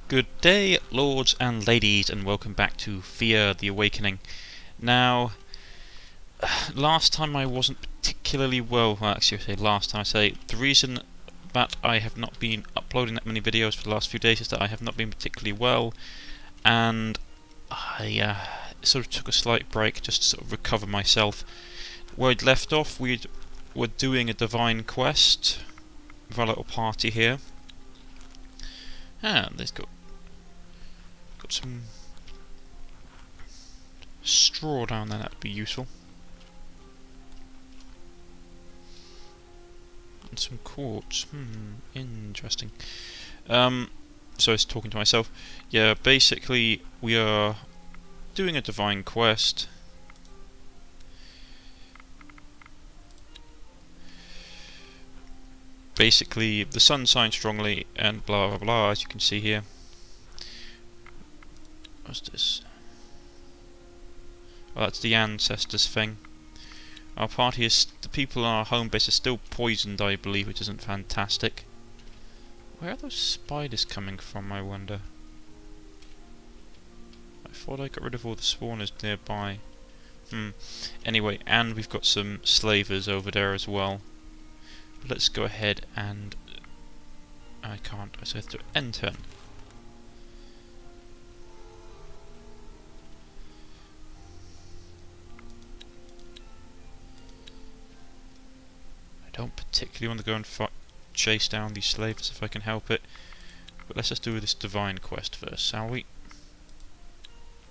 Good day, lords and ladies, and welcome back to Thea the Awakening. Now, last time I wasn't particularly well, actually I say last time, I say the reason that I have not been uploading that many videos for the last few days is that I have not been particularly well, and I sort of took a slight break just to sort of recover myself. Where I'd left off, we were doing a divine quest with our little party here. And there's got some straw down there, that'd be useful. And some quartz. Interesting. So I was talking to myself. Yeah, basically we are doing a divine quest. Basically, the sun shines strongly and blah blah blah, as you can see here. What's this? Well, that's the ancestors thing. Our party is, the people on our home base are still poisoned, I believe, which isn't fantastic. Where are those spiders coming from, I wonder? I thought I got rid of all the spawners nearby. Anyway, and we've got some slavers over there as well. But let's go ahead and... I can't, I have to end turn. I don't particularly want to go and chase down these slavers if I can help it, but let's just do this divine quest first, shall we?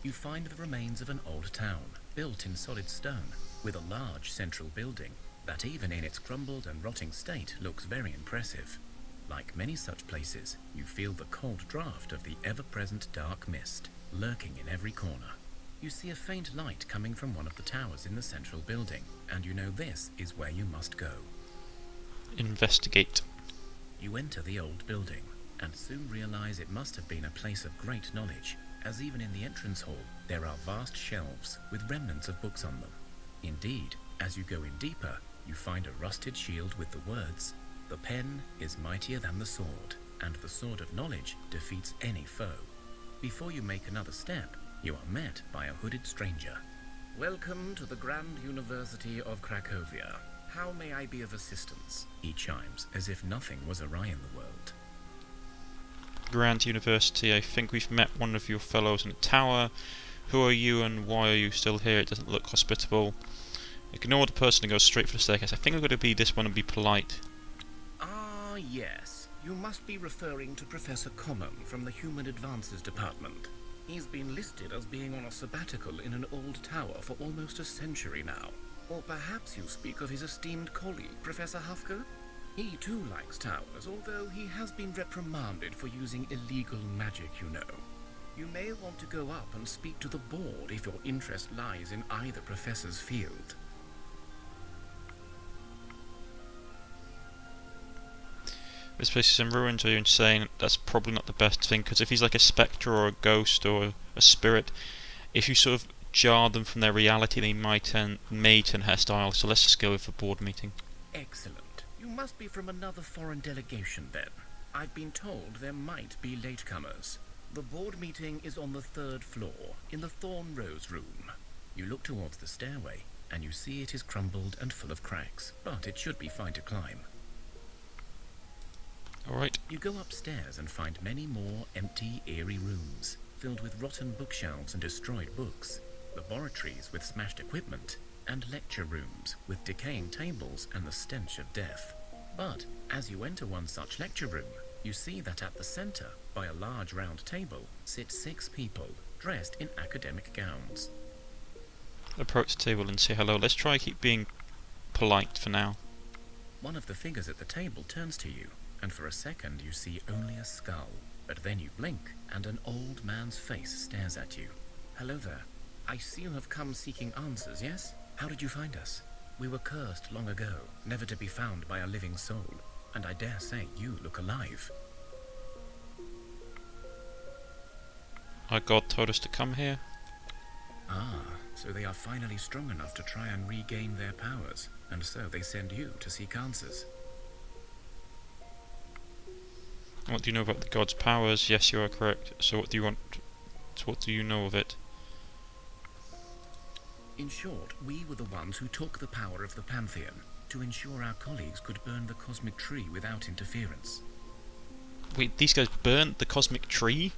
You find the remains of an old town, built in solid stone, with a large central building that even in its crumbled and rotting state looks very impressive. Like many such places, you feel the cold draft of the ever-present dark mist, lurking in every corner. You see a faint light coming from one of the towers in the central building, and you know this is where you must go. Investigate. You enter the old building, and soon realize it must have been a place of great knowledge, as even in the entrance hall there are vast shelves with remnants of books on them. Indeed, as you go in deeper, you find a rusted shield with the words, "The pen is mightier than the sword, and the sword of knowledge defeats any foe." Before you make another step, you are met by a hooded stranger. "Welcome to the Grand University of Cracovia. How may I be of assistance?" he chimes, as if nothing was awry in the world. Grand University, I think we've met one of your fellows in the tower. Who are you and why are you still here? It doesn't look hospitable. Ignore the person and go straight for the staircase. I think I'm going to be this one and be polite. Ah, yes. You must be referring to Professor Common from the Human Advances Department. He's been listed as being on a sabbatical in an old tower for almost a century now. Or perhaps you speak of his esteemed colleague, Professor Hufker? He too likes towers, although he has been reprimanded for using illegal magic, you know. You may want to go up and speak to the board if your interest lies in either professor's field. This place is in ruins. Are you insane? That's probably not the best thing, because if he's like a spectre or a ghost or a spirit, if you sort of jar them from their reality, they may turn hostile. So let's just go with the board meeting. Excellent. You must be from another foreign delegation then. I've been told there might be latecomers. The board meeting is on the 3rd floor, in the Thorn Rose room. You look towards the stairway, and you see it is crumbled and full of cracks, but it should be fine to climb. Alright. You go upstairs and find many more empty, eerie rooms, filled with rotten bookshelves and destroyed books, laboratories with smashed equipment, and lecture rooms with decaying tables and the stench of death. But as you enter one such lecture room, you see that at the center, by a large round table, sit 6 people, dressed in academic gowns. Approach the table and say hello. Let's try keep being polite for now. One of the figures at the table turns to you, and for a second you see only a skull. But then you blink, and an old man's face stares at you. "Hello there. I see you have come seeking answers, yes? How did you find us? We were cursed long ago, never to be found by a living soul, and I dare say you look alive." Our god told us to come here. Ah, so they are finally strong enough to try and regain their powers, and so they send you to seek answers. What do you know about the god's powers? Yes, you are correct. So what do you want? So what do you know of it? In short, we were the ones who took the power of the Pantheon to ensure our colleagues could burn the cosmic tree without interference. Wait, these guys burnt the cosmic tree?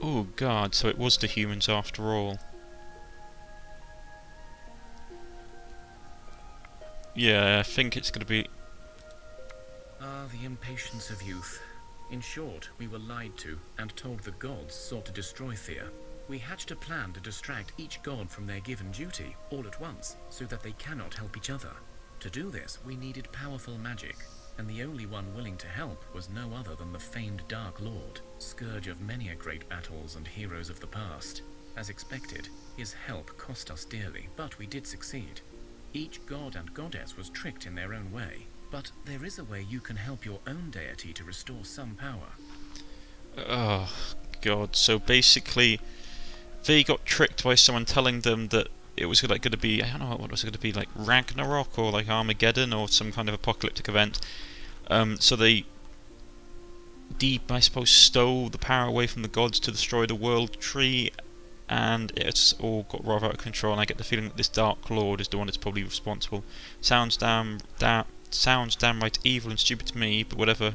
Oh god, so it was the humans after all. Yeah, I think it's gonna be... Ah, the impatience of youth. In short, we were lied to and told the gods sought to destroy Thea. We hatched a plan to distract each god from their given duty, all at once, so that they cannot help each other. To do this, we needed powerful magic, and the only one willing to help was no other than the famed Dark Lord, scourge of many a great battles and heroes of the past. As expected, his help cost us dearly, but we did succeed. Each god and goddess was tricked in their own way, but there is a way you can help your own deity to restore some power. Oh god, so basically they got tricked by someone telling them that it was like going to be, I don't know, what was it going to be, like Ragnarok or like Armageddon or some kind of apocalyptic event. So they, I suppose, stole the power away from the gods to destroy the world tree, and it's all got rather out of control. And I get the feeling that this Dark Lord is the one that's probably responsible. Sounds damn right evil and stupid to me, but whatever.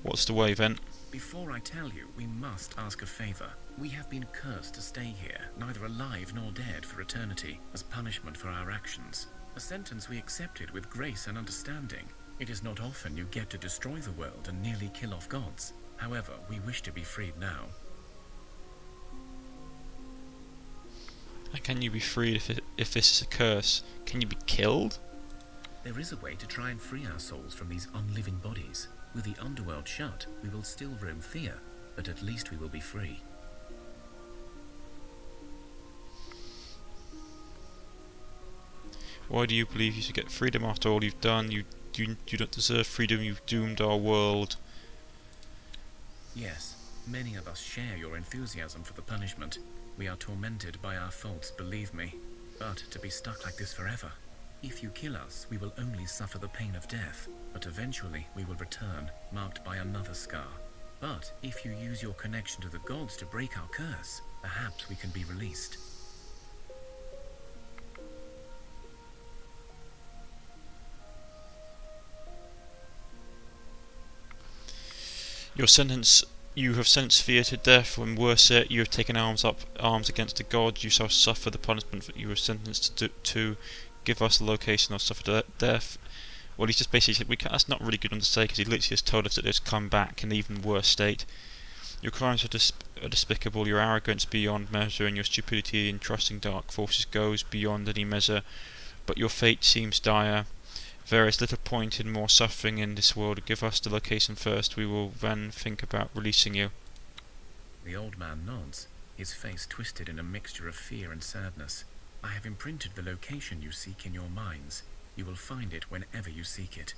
What's the way then? Before I tell you, we must ask a favor. We have been cursed to stay here, neither alive nor dead, for eternity, as punishment for our actions. A sentence we accepted with grace and understanding. It is not often you get to destroy the world and nearly kill off gods. However, we wish to be freed now. How can you be freed if this is a curse? Can you be killed? There is a way to try and free our souls from these unliving bodies. With the underworld shut, we will still roam Thea, but at least we will be free. Why do you believe you should get freedom after all you've done? You don't deserve freedom, you've doomed our world. Yes, many of us share your enthusiasm for the punishment. We are tormented by our faults, believe me. But to be stuck like this forever. If you kill us, we will only suffer the pain of death, but eventually we will return, marked by another scar. But if you use your connection to the gods to break our curse, perhaps we can be released. You have sentenced Thea to death. When worse yet, you have taken arms against the gods. You shall suffer the punishment that you were sentenced to. Give us the location or suffer death. Well, he's just basically said, that's not really good on to say, because he literally just told us that it's come back in an even worse state. Your crimes are despicable, your arrogance beyond measure, and your stupidity in trusting dark forces goes beyond any measure. But your fate seems dire. There is little point in more suffering in this world. Give us the location first, we will then think about releasing you. The old man nods, his face twisted in a mixture of fear and sadness. I have imprinted the location you seek in your minds. You will find it whenever you seek it.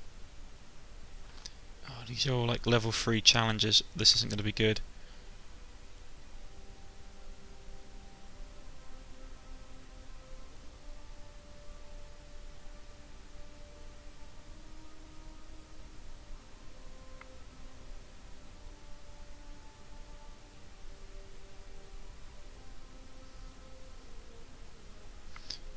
Oh, these are all like level 3 challenges. This isn't going to be good.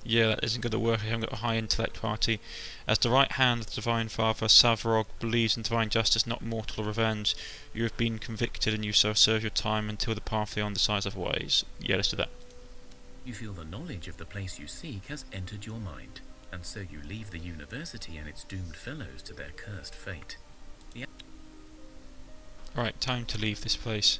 Yeah, that isn't going to work. I haven't got a high intellect party. As the right hand of the Divine Father, Savarog believes in divine justice, not mortal revenge. You have been convicted and you shall serve your time until the Pantheon decides otherwise. Yeah, let's do that. You feel the knowledge of the place you seek has entered your mind, and so you leave the university and its doomed fellows to their cursed fate. Right, time to leave this place.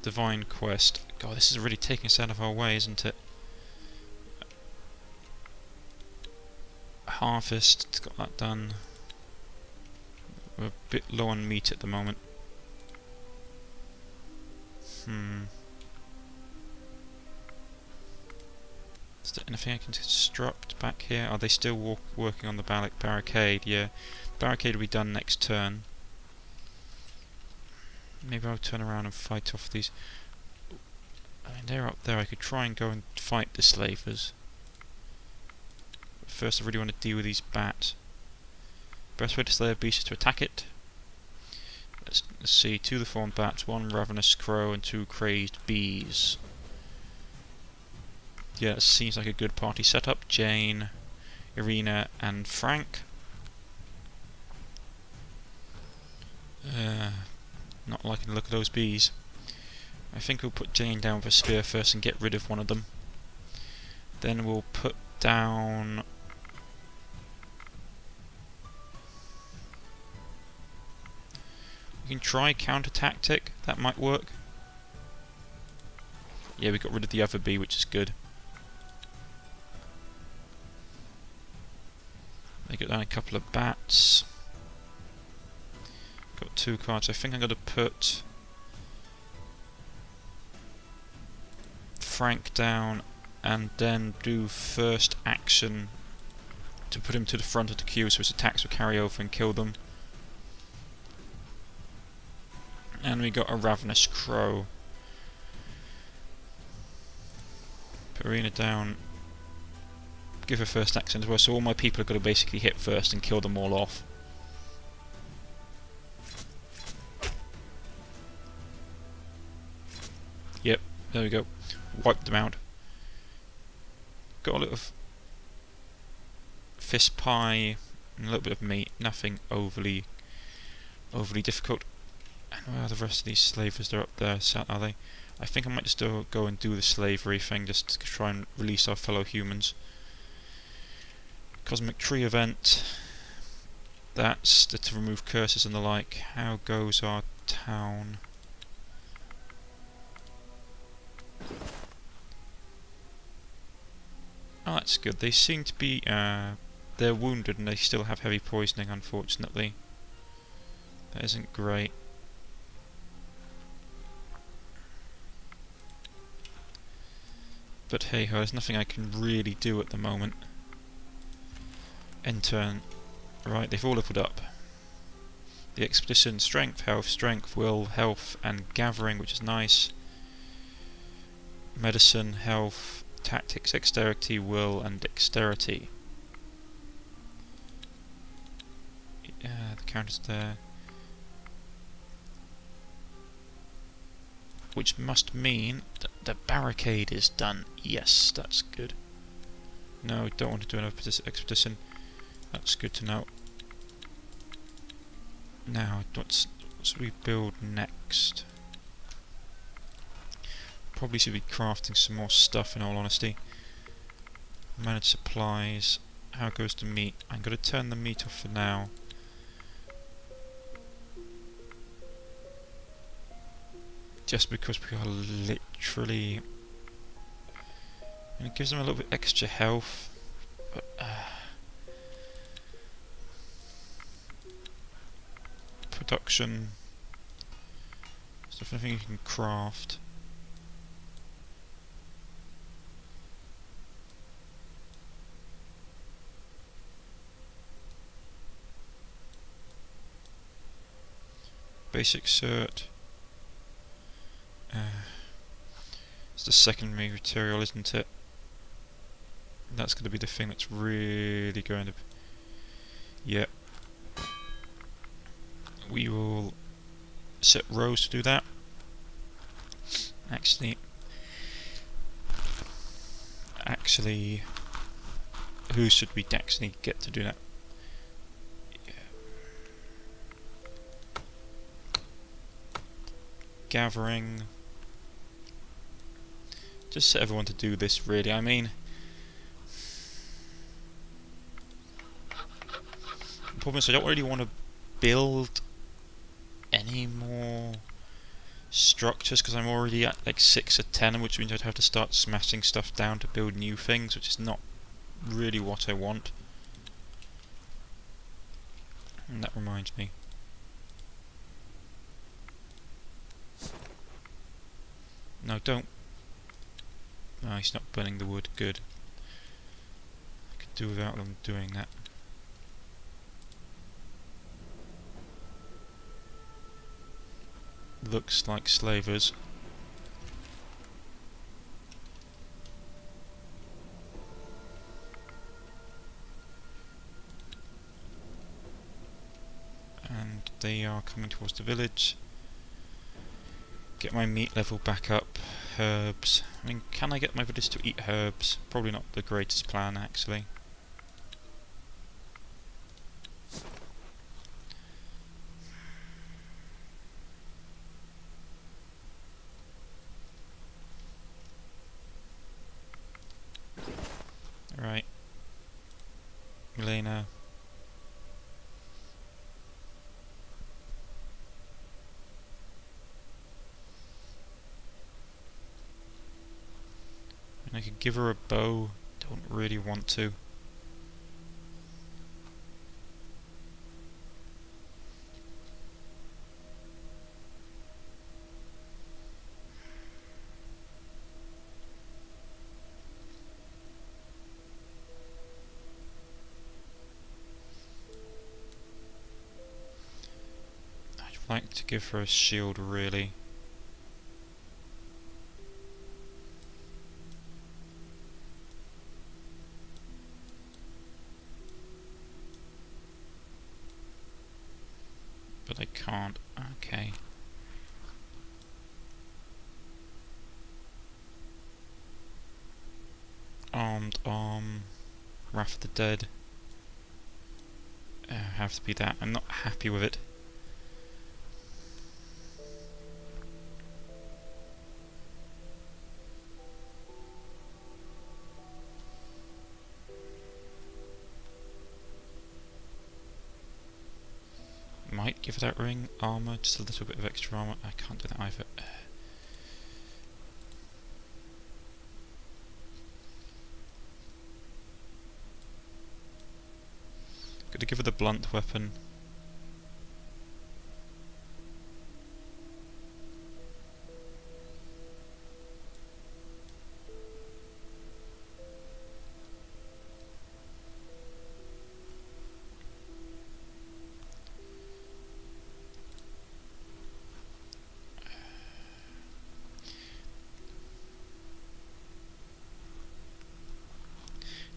Divine quest. God, this is really taking us out of our way, isn't it? Harvest, got that done. We're a bit low on meat at the moment. Is there anything I can construct back here? Are they still working on the barricade? Yeah. Barricade will be done next turn. Maybe I'll turn around and fight off these. I mean, they're up there. I could try and go and fight the slavers. But first, I really want to deal with these bats. Best way to slay a beast is to attack it. Let's see. 2 deformed bats, 1 ravenous crow, and 2 crazed bees. Yeah, it seems like a good party setup. Jane, Irina, and Frank. Not liking the look of those bees. I think we'll put Jane down with a spear first and get rid of one of them. Then we'll put down... We can try counter tactic, that might work. Yeah, we got rid of the other bee, which is good. They got down a couple of bats. Got 2 cards. I think I'm going to put Frank down and then do first action to put him to the front of the queue so his attacks will carry over and kill them. And we got a ravenous crow. Put Arena down. Give her first action as well, so all my people have got to basically hit first and kill them all off. Yep, there we go. Wiped them out. Got a little fist pie and a little bit of meat. Nothing overly difficult. And where are the rest of these slavers? They're up there, are they? I think I might just go and do the slavery thing just to try and release our fellow humans. Cosmic tree event. That's to remove curses and the like. How goes our town? Oh, that's good. They seem to be... they're wounded and they still have heavy poisoning, unfortunately. That isn't great. But hey ho, there's nothing I can really do at the moment. End turn. Right, they've all leveled up. The expedition, strength, will, health, and gathering, which is nice. Medicine, health, tactics, dexterity, will, and dexterity. The counter's there. Which must mean that the barricade is done. Yes, that's good. No, don't want to do another expedition. That's good to know. Now, what should we build next? Probably should be crafting some more stuff, in all honesty. Manage supplies. How goes the meat? I'm going to turn the meat off for now. Just because we are literally... And it gives them a little bit extra health. But, production. Stuff, anything you can craft. Basic cert. It's the secondary material, isn't it? That's going to be the thing that's really going to... Yep. We will set Rose to do that. Actually, who should we actually get to do that? Gathering. Just set everyone to do this, really. I mean, the problem is I don't really want to build any more structures because I'm already at like 6 of 10, which means I'd have to start smashing stuff down to build new things, which is not really what I want. And that reminds me. No, don't. No, he's not burning the wood. Good. I could do without them doing that. looks like slavers. And they are coming towards the village. Get my meat level back up. Herbs. I mean, can I get my village to eat herbs? Probably not the greatest plan, actually. Right. Milena. And I could give her a bow. Don't really want to. I'd like to give her a shield, really. But I can't. Okay. Armed arm. Wrath of the Dead. Have to be that. I'm not happy with it. Might give that ring armour, just a little bit of extra armour. I can't do that either. Gotta give her the blunt weapon.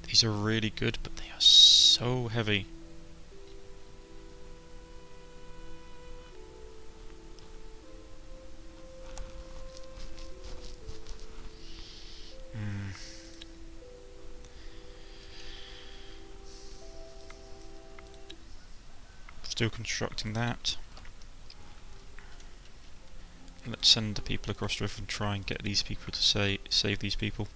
These are really good, but they are so heavy. Still constructing that. Let's send the people across the river and try and get these people to save these people.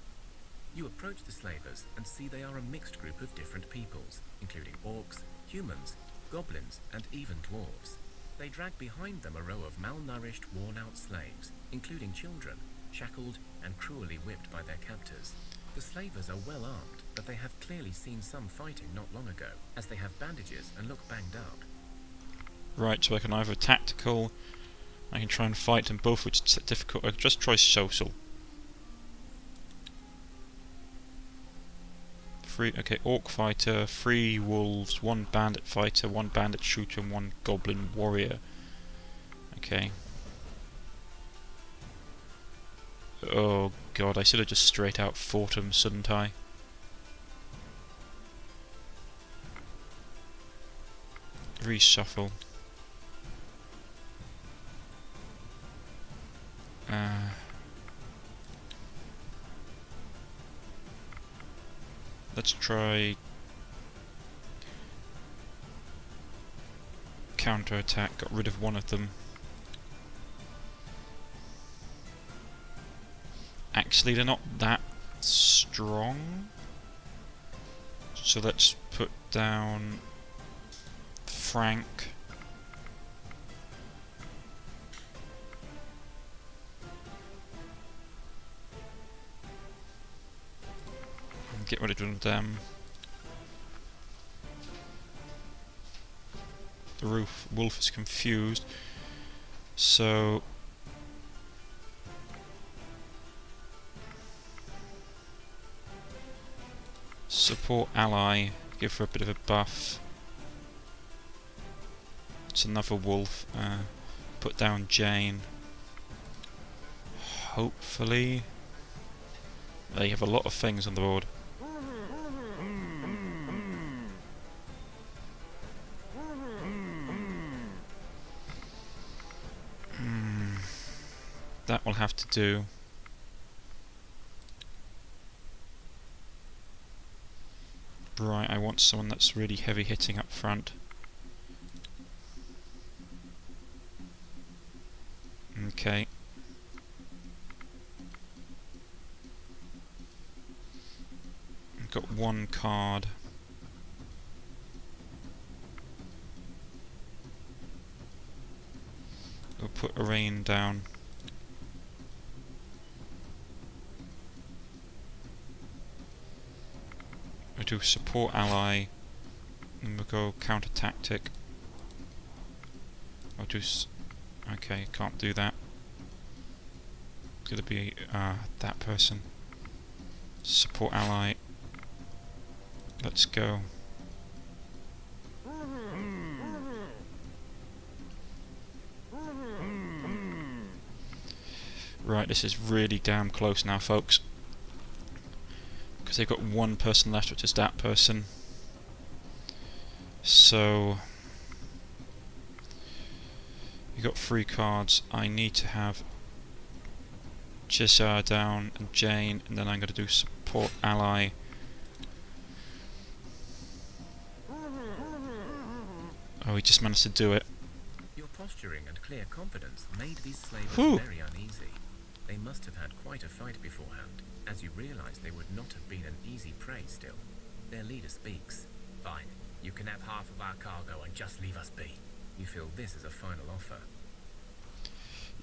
You approach the slavers and see they are a mixed group of different peoples, including orcs, humans, goblins, and even dwarves. They drag behind them a row of malnourished, worn-out slaves, including children, shackled and cruelly whipped by their captors. The slavers are well armed, but they have clearly seen some fighting not long ago, as they have bandages and look banged up. Right, so I can either tactical, I can try and fight them both, which is difficult. I could just try social. Okay, orc fighter, 3 wolves, 1 bandit fighter, 1 bandit shooter, and 1 goblin warrior. Okay. Oh god, I should have just straight out fought him, shouldn't I? Reshuffle. Let's try counter-attack, got rid of one of them. Actually, they're not that strong. So let's put down Frank. Get rid of them. The wolf is confused, so support ally, give her a bit of a buff. It's another wolf. Put down Jane. hopefully. They have a lot of things on the board. That will have to do. Right, I want someone that's really heavy hitting up front. Okay. I've got one card. We'll put a rain down. We'll do support ally, and we'll go counter tactic. I'll do. Okay, can't do that. It's gonna be that person. Support ally. Let's go. Right, this is really damn close now, folks. Because they've got one person left, which is that person. So you got 3 cards. I need to have Chisar down and Jane, and then I'm going to do support ally. Oh, he just managed to do it. Your posturing and clear confidence made these slavers Whew. very uneasy. They must have had quite a fight beforehand, as you realise they would not have been an easy prey still. Their leader speaks. Fine, you can have half of our cargo and just leave us be. You feel this is a final offer.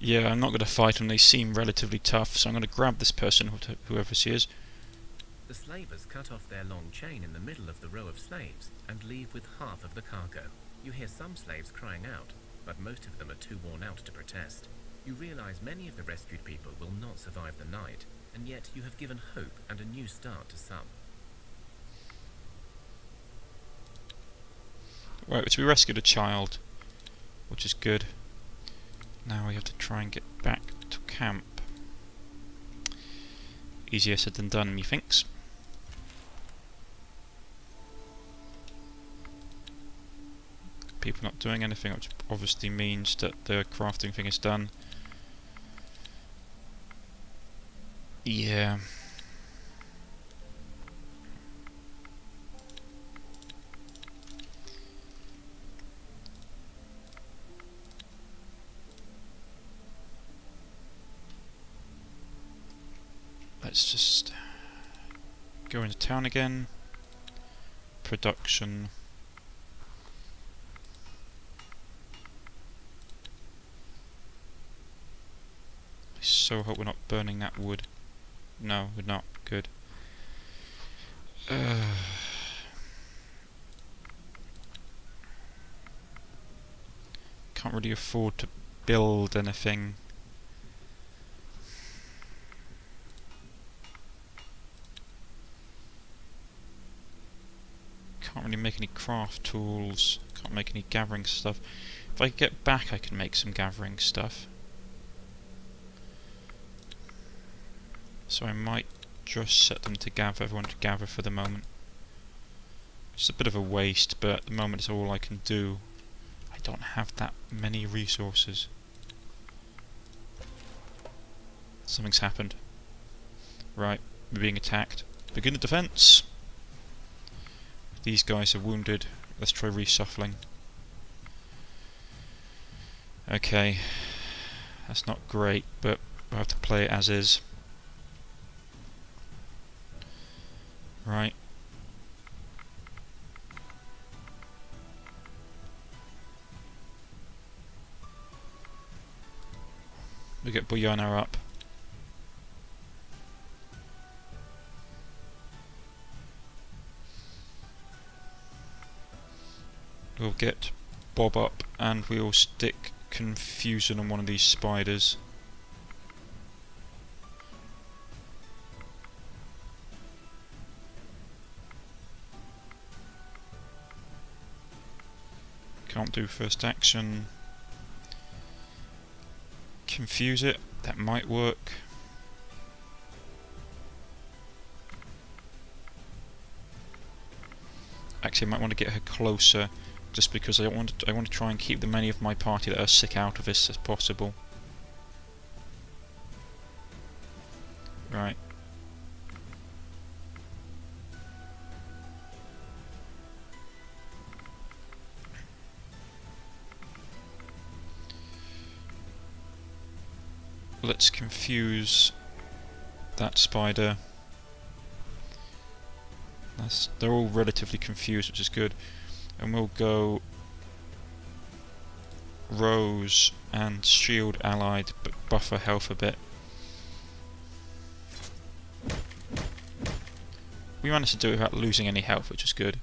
Yeah, I'm not going to fight them. They seem relatively tough, so I'm going to grab this person, whoever she is. The slavers cut off their long chain in the middle of the row of slaves and leave with half of the cargo. You hear some slaves crying out, but most of them are too worn out to protest. You realise many of the rescued people will not survive the night, and yet you have given hope and a new start to some. Right, so we rescued a child, which is good. Now we have to try and get back to camp. Easier said than done, methinks. People not doing anything, which obviously means that the crafting thing is done. Yeah. Let's just go into town again. Production. I so hope we're not burning that wood. No, we're not. Good. Can't really afford to build anything. Can't really make any craft tools. Can't make any gathering stuff. If I get back, I can make some gathering stuff. So I might just set them to gather, everyone to gather for the moment. It's a bit of a waste, but at the moment it's all I can do. I don't have that many resources. Something's happened. Right, we're being attacked. Begin the defense! These guys are wounded. Let's try reshuffling. Okay. That's not great, but we'll have to play it as is. Right. We get Bojana up. We'll get Bob up and we'll stick Confusion on one of these spiders. Can't do first action. Confuse it, that might work. Actually, I might want to get her closer, just because I want to try and keep the many of my party that are sick out of this as possible. Right. Let's confuse that spider. They're all relatively confused, which is good. And we'll go Rose and Shield allied, but buffer health a bit. We managed to do it without losing any health, which is good.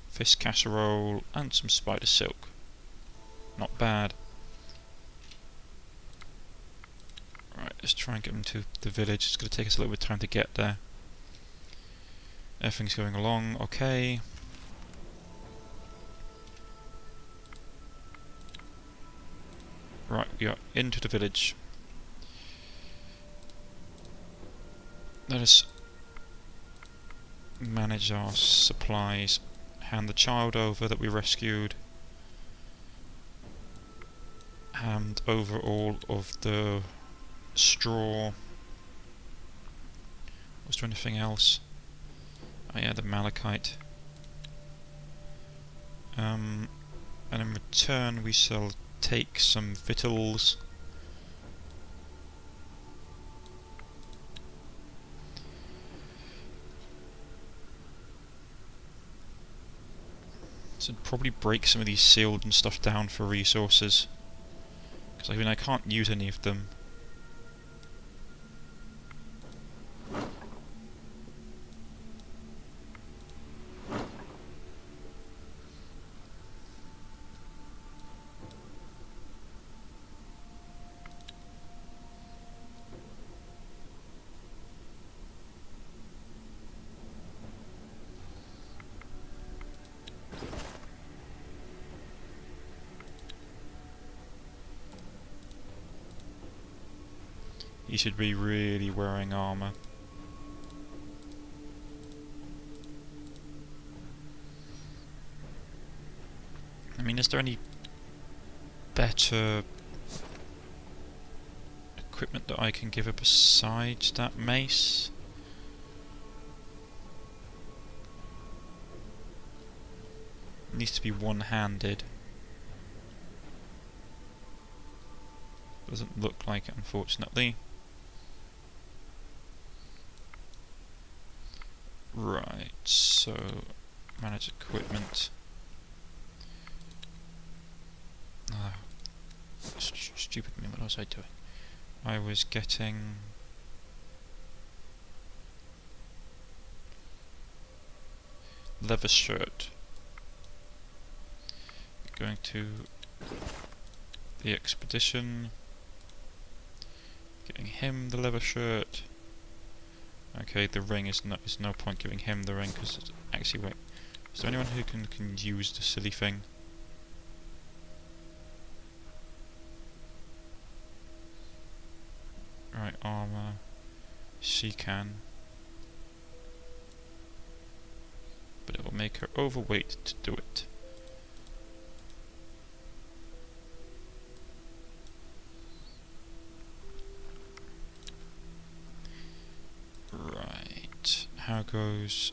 Fist casserole and some spider silk. Not bad. Right, let's try and get them to the village. It's going to take us a little bit of time to get there. Everything's going along okay. Right, we are into the village. Let us manage our supplies. Hand the child over that we rescued. Hand over all of the straw. Was there anything else? Oh yeah, the malachite. And in return we shall take some victuals. So I'd probably break some of these sealed and stuff down for resources, because I mean I can't use any of them. You should be really wearing armour. I mean, is there any better equipment that I can give her besides that mace? It needs to be one-handed. Doesn't look like it, unfortunately. Right, so manage equipment. Stupid me, what was I doing? I was getting leather shirt. Going to the expedition. Getting him the leather shirt. Okay, the ring is no point giving him the ring, because actually wait. Is there anyone who can use the silly thing? Right, armour. She can. But it will make her overweight to do it. Right, how goes...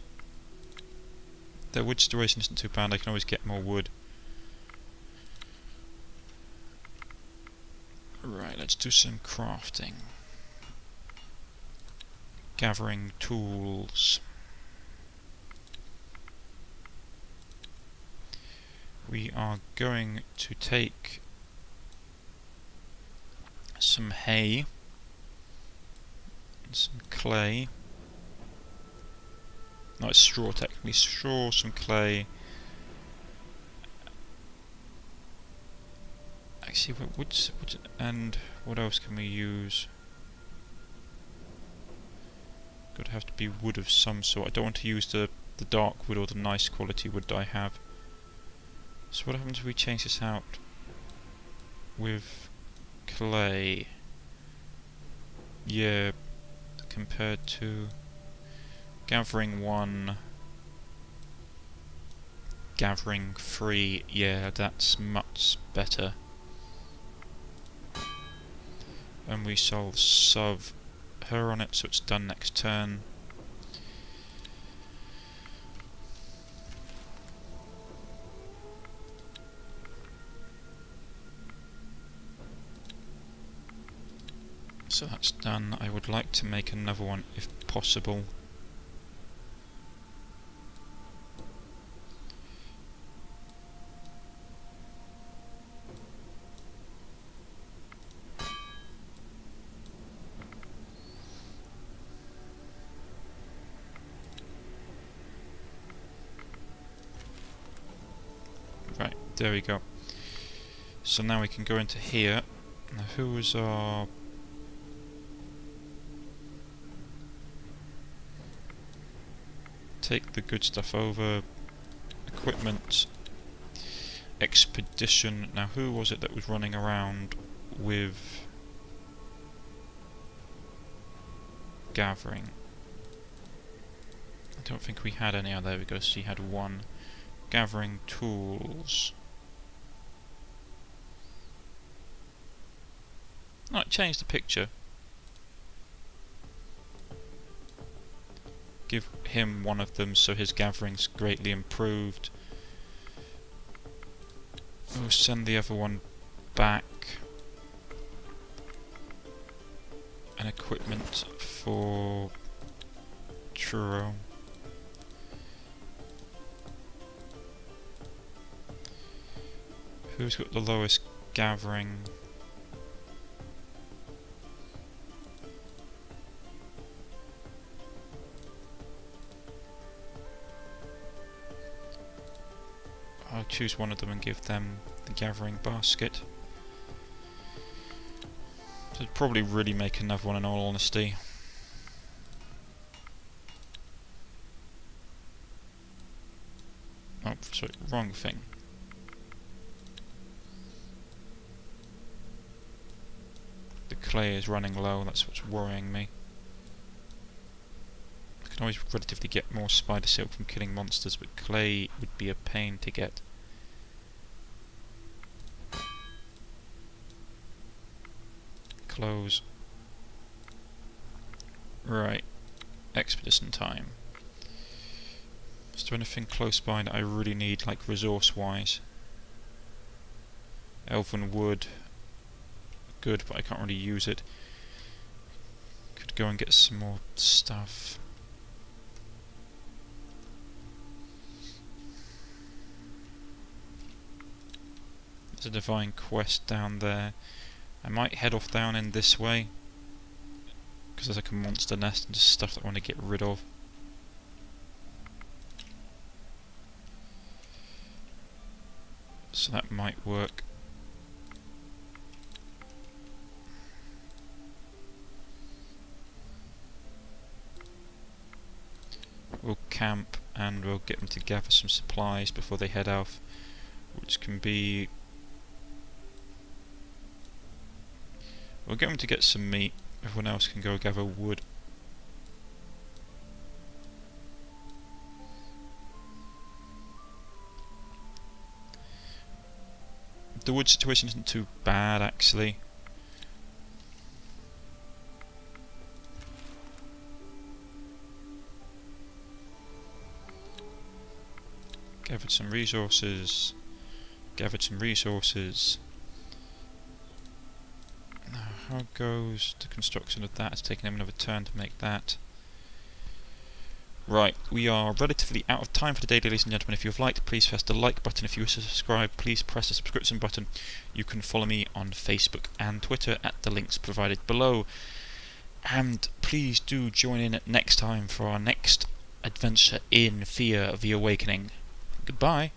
Their wood duration isn't too bad, I can always get more wood. Right, let's do some crafting. Gathering tools. We are going to take some hay and some clay. No, it's straw technically. Straw, some clay. Actually, and what else can we use? Could have to be wood of some sort. I don't want to use the dark wood or the nice quality wood that I have. So what happens if we change this out with clay? Yeah, compared to gathering one gathering 3. Yeah, that's much better. And we shall shove her on it so it's done next turn. So that's done. I would like to make another one if possible. Right, there we go. So now we can go into here. Now who was our... Take the good stuff over. Equipment. Expedition. Now who was it that was running around with gathering? I don't think we had any. Oh, there we go. So he had one. Gathering tools. Right, change the picture. Give him one of them so his gathering's greatly improved. We'll send the other one back. And equipment for Truro. Who's got the lowest gathering? I'll choose one of them and give them the gathering basket. So I'd probably really make another one in all honesty. Oh, sorry, wrong thing. The clay is running low, that's what's worrying me. I can always relatively get more spider silk from killing monsters, but clay would be a pain to get. Close. Right. Expedition time. Is there anything close by that I really need, like resource-wise? Elven wood. Good, but I can't really use it. Could go and get some more stuff. There's a divine quest down there. I might head off down in this way, because there's like a monster nest and just stuff that I want to get rid of. So that might work. We'll camp and we'll get them to gather some supplies before they head off, which can be... We'll get them to get some meat, everyone else can go gather wood. The wood situation isn't too bad actually. Gathered some resources. Gathered some resources. Now, how goes the construction of that? It's taking them another turn to make that. Right, we are relatively out of time for today, ladies and gentlemen. If you've liked, please press the like button. If you wish to subscribe, please press the subscription button. You can follow me on Facebook and Twitter at the links provided below. And please do join in next time for our next adventure in Thea the Awakening. Goodbye.